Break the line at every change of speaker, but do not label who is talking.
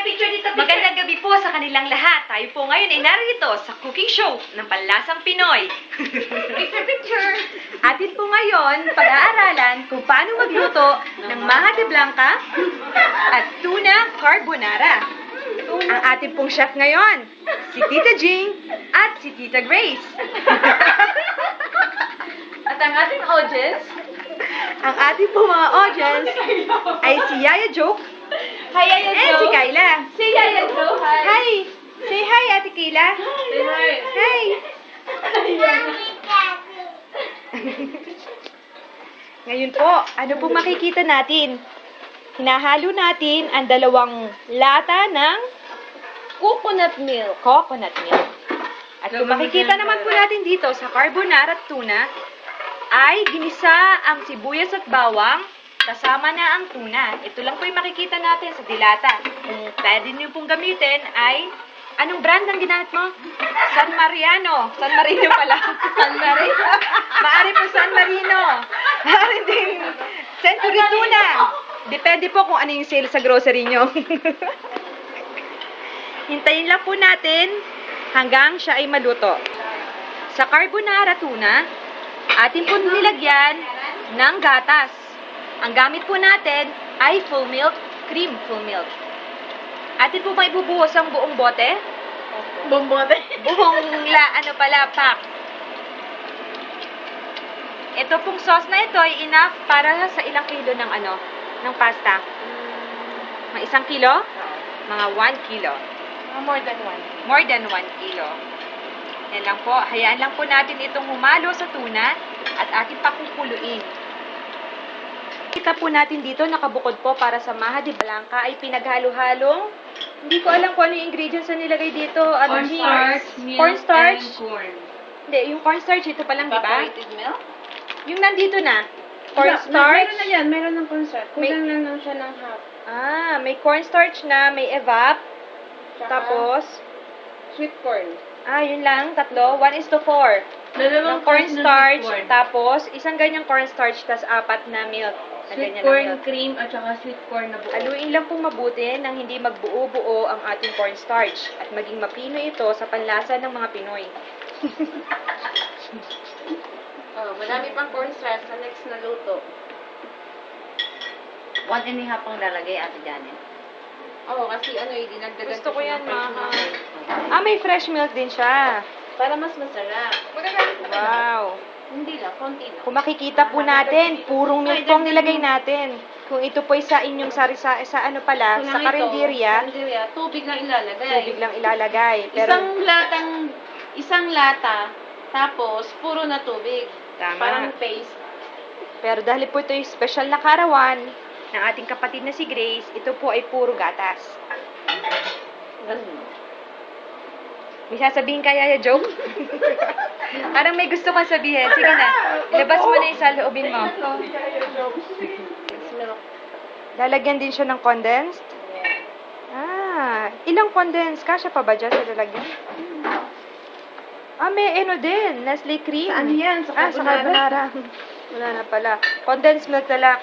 picture dito.
Magandang gabi po sa kanilang lahat. Tayo po ngayon ay narito sa cooking show ng Panlasang Pinoy.
Picture.
Atin po ngayon pag-aaralan kung paano magluto ng maha de blanca at tuna carbonara. Ang ating pong chef ngayon, si Tita Jing at si Tita Grace.
At ang ating audience.
Ang ating pong mga audience ay si Yaya Joke
Hi, Yaya
and si
Jo.
Kayla.
Si Yaya Jo. Hi.
Hi! Say hi, Ate Kayla.
Say hi.
Hi! Ngayon po, ano pong makikita natin? Hinahalo natin ang dalawang lata ng
Coconut milk.
coconut milk. At kung makikita naman po natin dito sa carbonara at tuna, ay ginisa ang sibuyas at bawang kasama na ang tuna. Ito lang po yung makikita natin sa dilata. Kung pwede niyo pong gamitin ay, anong brand ang ginamit mo? San Mariano. San Marino pala. San Marino. Maari po San Marino. Maari din Century Tuna. Depende po kung ano yung sale sa grocery nyo. Hintayin lang po natin hanggang siya ay maluto. Sa carbonara tuna, atin po nilagyan ng gatas. Ang gamit po natin ay full milk, cream full milk. Atin po ba ibubuhos ang buong bote?
Bombote.
Buong pack. Ito pong sauce na ito ay enough para sa ilang kilo ng pasta. Mga 1 kilo? Mga 1 kilo.
More than one.
More than 1 kilo. Yan lang po. Hayaan lang po natin itong humalo sa tuna at ating pakukuluin. Kita po natin dito, nakabukod po para sa maha de blanca ay pinaghalo-halong. Hindi ko alam kung ano yung ingredients na nilagay dito. Ano,
Cornstarch, milk,
cornstarch.
and corn.
Hindi, yung cornstarch ito pa lang, di ba?
Evaporated milk?
Yung nandito na. Cornstarch.
Meron na yan. Meron ng cornstarch. Kulang lang siya ng half.
May cornstarch na, may evap.
Tsaka
Tapos,
sweet corn.
yun lang, tatlo. 1:4. Ng cornstarch, tapos isang ganyang cornstarch, tas 4 na milk. Na
Sweet
ganyan na
corn
milk.
cream at saka sweet corn na buo.
Haluin lang pong mabuti nang hindi magbuo-buo ang ating cornstarch at maging mapino ito sa panlasa ng mga Pinoy.
Marami pang cornstarch sa next na luto.
1.5 ang lalagay, Ate Janet.
Oo, kasi dinagdagan
Gusto ko
siya
yan,
ng fresh
Mama.
milk.
May fresh milk din siya.
Para mas masarap.
Wow.
Hindi lang, konti lang.
Kung makikita po natin, purong milk po ang nilagay natin. Kung ito po ay sa inyong sa karinderya,
Tubig lang ilalagay.
tubig lang ilalagay. Pero,
Isang lata, tapos puro na tubig.
Tama.
Parang paste.
pero dahil po ito yung special na karawan ng ating kapatid na si Grace, ito po ay puro gatas. May sasabihin ka, Yaya Joke? Parang may gusto kang sabihin. Sige na, ilabas mo na yung saloobin mo. Lalagyan din siya ng condensed? Ilang condensed? Kasya pa ba dyan sa lalagyan? May din. Nestle cream.
Saan yan? Sa
Sa carbonara. Wala na pala. Condensed milk na lang.